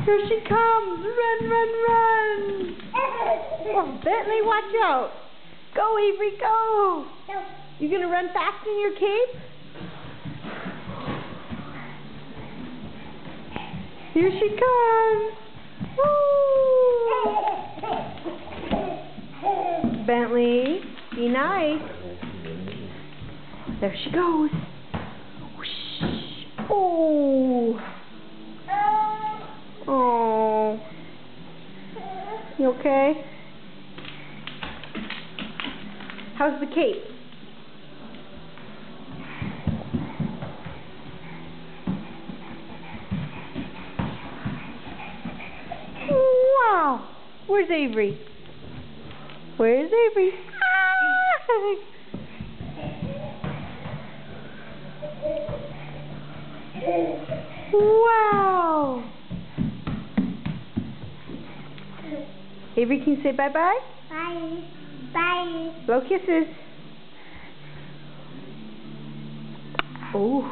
Here she comes! Run, run, run! Oh, Bentley, watch out! Go, Avery, go! You gonna run fast in your cape? Here she comes! Woo! Bentley, be nice. There she goes. Whoosh. Oh! Oh. You okay? How's the cape? Wow. Where's Avery? Where's Avery? Ah! Wow. Avery, can you say bye-bye? Bye. Bye. Blow kisses. Oh.